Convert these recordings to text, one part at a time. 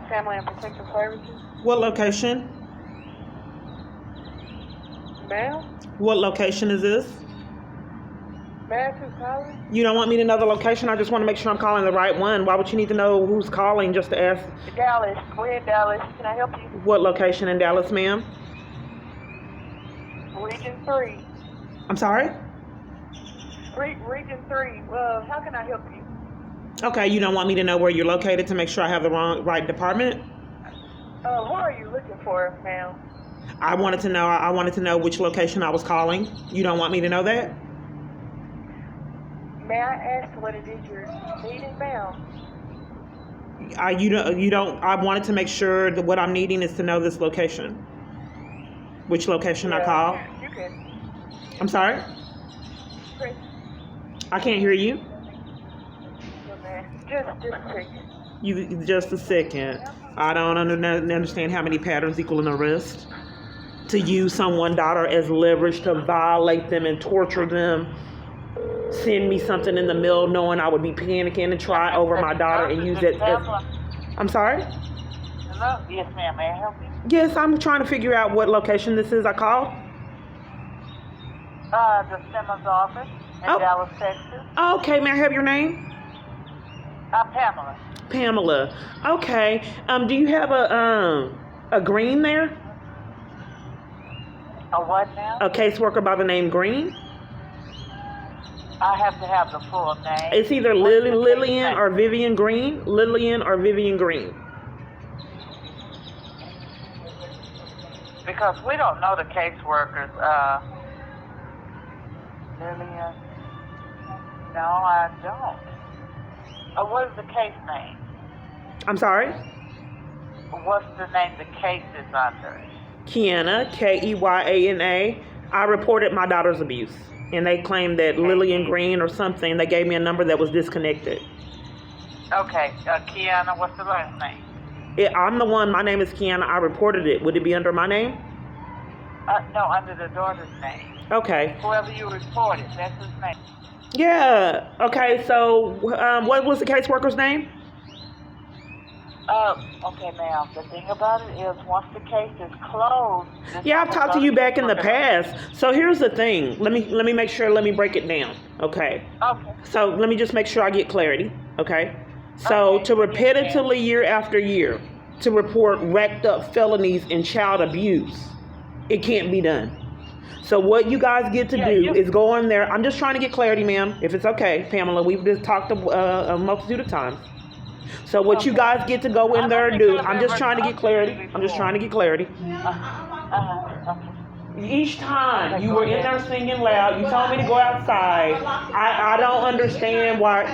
Family and Protective Services. What location? Ma'am? What location is this? Ma'am, who's calling? You don't want me to know the location? I just want to make sure I'm calling the right one. Why would you need to know who's calling just to ask? Dallas. We're in Dallas. Can I help you? What location in Dallas, ma'am? Region 3. I'm sorry? Region 3. Well, how can I help you? Okay, you don't want me to know where you're located to make sure I have the right department? Who are you looking for, ma'am? I wanted to know which location I was calling. You don't want me to know that? May I ask what it is you're needing, ma'am? You don't. I wanted to make sure that what I'm needing is to know this location. Which location I call? You can. I'm sorry? Chris. I can't hear you. Just a second. Just a second. I don't understand how many patterns equal an arrest. To use someone's daughter as leverage to violate them and torture them. Send me something in the mail knowing I would be panicking and try over my daughter and use it as... I'm sorry? Hello? Yes, ma'am. May I help you? Yes, I'm trying to figure out what location this is I called. The Simmons office in Dallas, Texas. Okay, may I have your name? Pamela. Pamela. Okay. Do you have a Green there? A what now? A caseworker by the name Green? I have to have the full name. It's either Lillian or Vivian Green. Lillian or Vivian Green. Because we don't know the caseworkers. Lillian. No, I don't. What is the case name? I'm sorry? What's the name the case is under? Kiana, Keyana. I reported my daughter's abuse. And they claimed that Lillian Green or something, they gave me a number that was disconnected. Okay, Kiana, what's the last name? I'm the one, my name is Kiana, I reported it. Would it be under my name? No, under the daughter's name. Okay. Whoever you reported, that's his name. Yeah, okay, so what was the caseworker's name? Okay, ma'am. The thing about it is, once the case is closed... Yeah, I've talked to you back in the past. So here's the thing. Let me make sure, let me break it down, okay? Okay. So let me just make sure I get clarity, okay? So to repetitively, year after year, to report racked up felonies and child abuse, it can't be done. So what you guys get to do is go in there. I'm just trying to get clarity, ma'am, if it's okay, Pamela. We've just talked a multitude of times. So what you guys get to go in there and do, I'm just trying to get clarity. I'm just trying to get clarity. Each time you were in there singing loud, you told me to go outside. I don't understand why.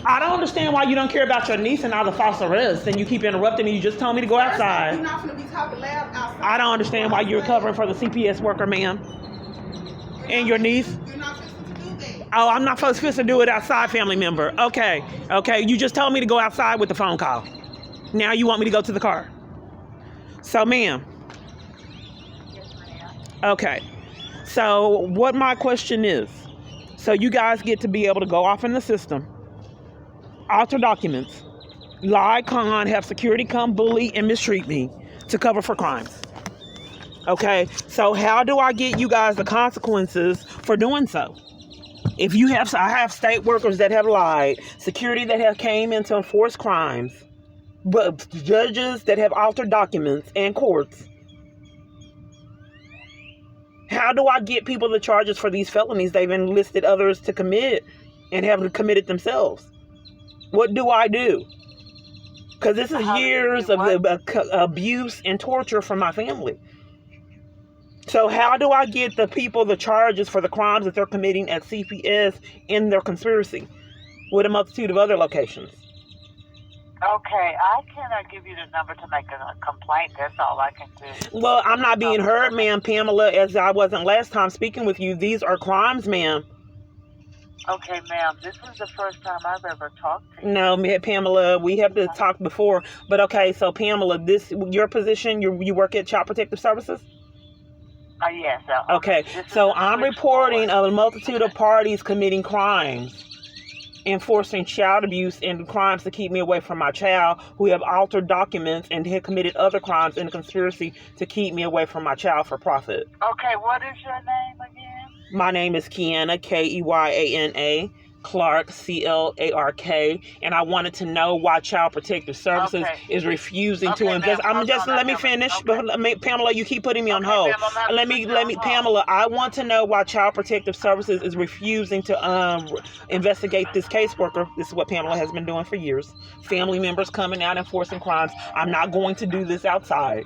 I don't understand why you don't care about your niece and all the false arrests and you keep interrupting me. You just told me to go outside. You're not going to be talking loud outside. I don't understand why you're covering for the CPS worker, ma'am. And your niece. You're not supposed to do that. Oh, I'm not supposed to do it outside, family member. Okay. You just told me to go outside with the phone call. Now you want me to go to the car. So, ma'am. Yes, ma'am. Okay. So, what my question is, so you guys get to be able to go off in the system, alter documents, lie, con, have security come bully and mistreat me to cover for crimes. Okay, so how do I get you guys the consequences for doing so? If you have, I have state workers that have lied, security that have came in to enforce crimes, but judges that have altered documents and courts. How do I get people the charges for these felonies they've enlisted others to commit and have committed themselves? What do I do? Because this is years of abuse and torture from my family. So how do I get the people the charges for the crimes that they're committing at CPS in their conspiracy with a multitude of other locations? Okay, I cannot give you the number to make a complaint. That's all I can do. Well, I'm not being heard, ma'am, Pamela, as I wasn't last time speaking with you. These are crimes, ma'am. Okay, ma'am, this is the first time I've ever talked to you. No, Pamela, we have to talk before. But okay, so Pamela, your position, you work at Child Protective Services? Yes. Okay, so I'm reporting a multitude of parties committing crimes. enforcing child abuse and crimes to keep me away from my child, who have altered documents and had committed other crimes in a conspiracy to keep me away from my child for profit. Okay, what is your name again? My name is Kiana, Keyyana, Clark, Clark, and I wanted to know why Child Protective Services is refusing to invest. Let me finish. Pamela, you keep putting me on hold. Pamela, I want to know why Child Protective Services is refusing to investigate this caseworker. This is what Pamela has been doing for years. Family members coming out enforcing crimes. I'm not going to do this outside.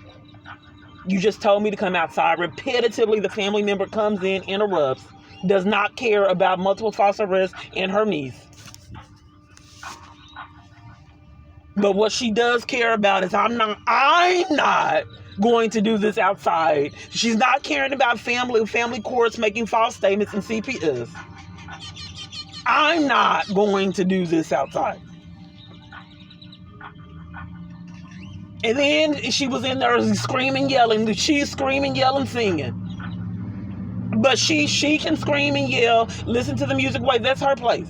You just told me to come outside. Repetitively, the family member comes in, interrupts, does not care about multiple false arrests and her niece. But what she does care about is I'm not going to do this outside. She's not caring about family courts making false statements in CPS. I'm not going to do this outside. And then she was in there screaming, yelling. She's screaming, yelling, singing. But she can scream and yell, listen to the music way. That's her place.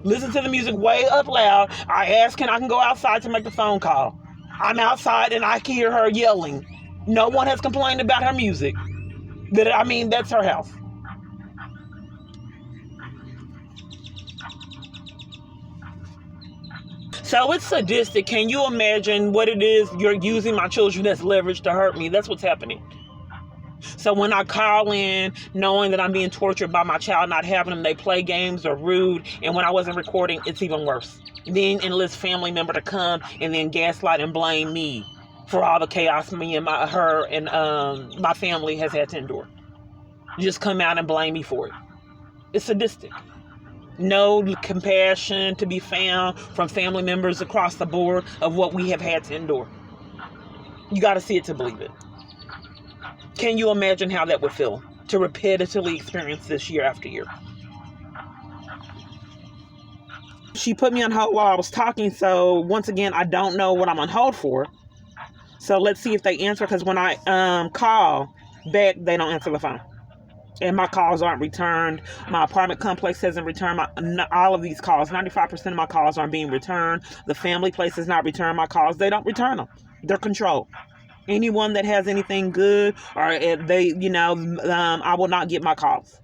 Listen to the music way up loud. I ask, I can go outside to make the phone call. I'm outside and I can hear her yelling. No one has complained about her music. That's her house. So it's sadistic. Can you imagine what it is? You're using my children as leverage to hurt me. That's what's happening. So when I call in, knowing that I'm being tortured by my child, not having them, they play games or rude. And when I wasn't recording, it's even worse. Then enlist family member to come and then gaslight and blame me for all the chaos me and my family has had to endure. Just come out and blame me for it. It's sadistic. No compassion to be found from family members across the board of what we have had to endure. You got to see it to believe it. Can you imagine how that would feel to repetitively experience this year after year? She put me on hold while I was talking, so once again, I don't know what I'm on hold for. So let's see if they answer, because when I call back, they don't answer the phone. And my calls aren't returned. My apartment complex hasn't returned all of these calls. 95% of my calls aren't being returned. The family place has not returned my calls. They don't return them. They're controlled. Anyone that has anything good, or I will not get my calls.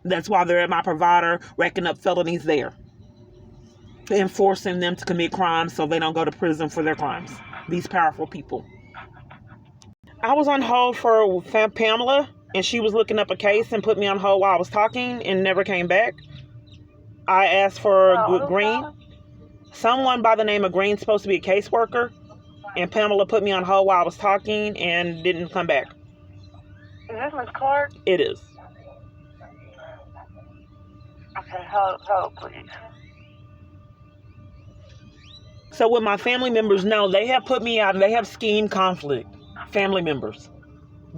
That's why they're at my provider, racking up felonies there, enforcing them to commit crimes so they don't go to prison for their crimes. These powerful people. I was on hold for Pamela, and she was looking up a case and put me on hold while I was talking and never came back. I asked for Green. Someone by the name of Green, supposed to be a caseworker. And Pamela put me on hold while I was talking and didn't come back. Is this Ms. Clark? It is. Okay, hold, please. So what my family members know, they have put me out and they have scheme conflict. Family members.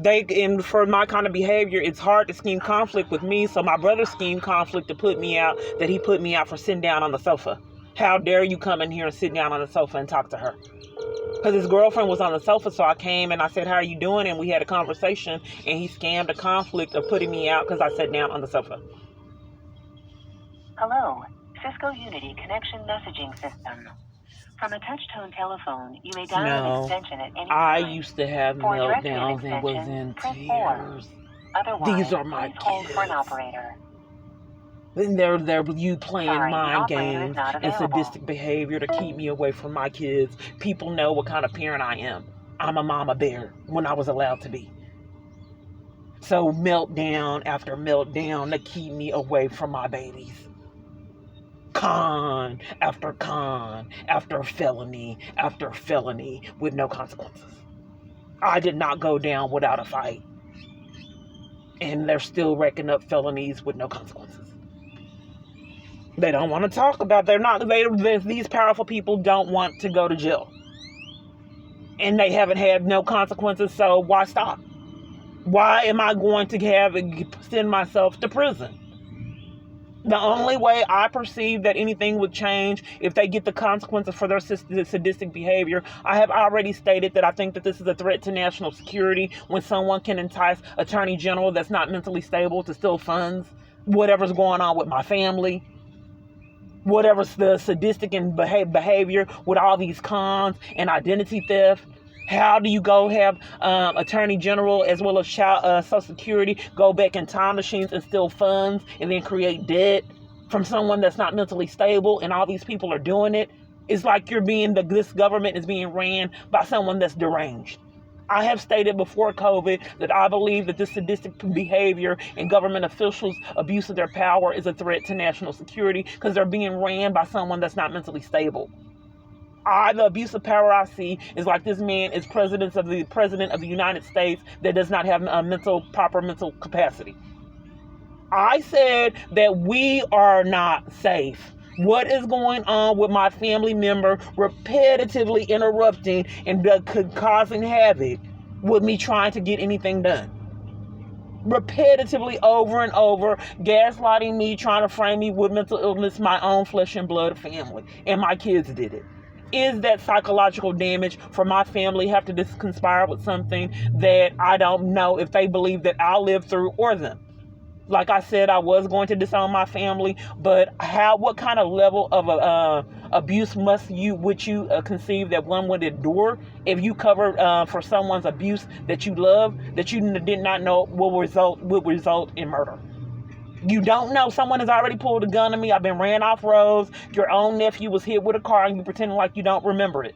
And for my kind of behavior, it's hard to scheme conflict with me. So my brother schemed conflict to put me out, that he put me out for sitting down on the sofa. How dare you come in here and sit down on the sofa and talk to her? Because his girlfriend was on the sofa, so I came and I said, how are you doing? And we had a conversation, and he scammed a conflict of putting me out because I sat down on the sofa. Hello, Cisco Unity Connection Messaging System. From a touch-tone telephone, you may dial an extension at any time. I used to have For meltdowns and was in tears. Otherwise, These are my please hold kids. for an operator. Then they're you playing mind the operator is games not and available. sadistic behavior to keep me away from my kids. People know what kind of parent I am. I'm a mama bear when I was allowed to be. So meltdown after meltdown to keep me away from my babies. Con after felony after felony with no consequences. I did not go down without a fight. And they're still racking up felonies with no consequences. They don't want to talk about these powerful people don't want to go to jail. And they haven't had no consequences, so why stop? Why am I going to send myself to prison? The only way I perceive that anything would change if they get the consequences for their sadistic behavior. I have already stated that I think that this is a threat to national security when someone can entice Attorney General that's not mentally stable to steal funds, whatever's going on with my family. whatever's the sadistic and behavior with all these cons and identity theft. How do you go have Attorney General as well as Social Security go back in time machines and steal funds and then create debt from someone that's not mentally stable, and all these people are doing it? It's like this government is being ran by someone that's deranged. I have stated before COVID that I believe that this sadistic behavior and government officials' abuse of their power is a threat to national security because they're being ran by someone that's not mentally stable. The abuse of power I see is like this man is president of the United States that does not have proper mental capacity. I said that we are not safe. What is going on with my family member repetitively interrupting and causing havoc with me trying to get anything done? Repetitively over and over, gaslighting me, trying to frame me with mental illness, my own flesh and blood family, and my kids did it. Is that psychological damage for my family have to conspire with something that I don't know if they believe that I'll live through or them? Like I said, I was going to disown my family, but what kind of level of abuse would you conceive that one would endure if you covered for someone's abuse that you love, that you did not know will result in murder? You don't know. Someone has already pulled a gun on me. I've been ran off roads. Your own nephew was hit with a car and you pretending like you don't remember it.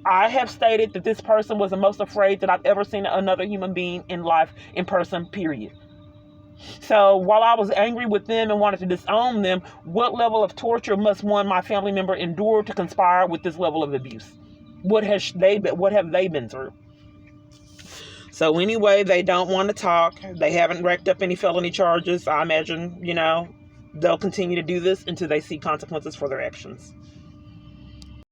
I have stated that this person was the most afraid that I've ever seen another human being in life, in person, period. So while I was angry with them and wanted to disown them, what level of torture must my family member endure to conspire with this level of abuse? What have they been through? So anyway, they don't want to talk. They haven't racked up any felony charges. I imagine, they'll continue to do this until they see consequences for their actions.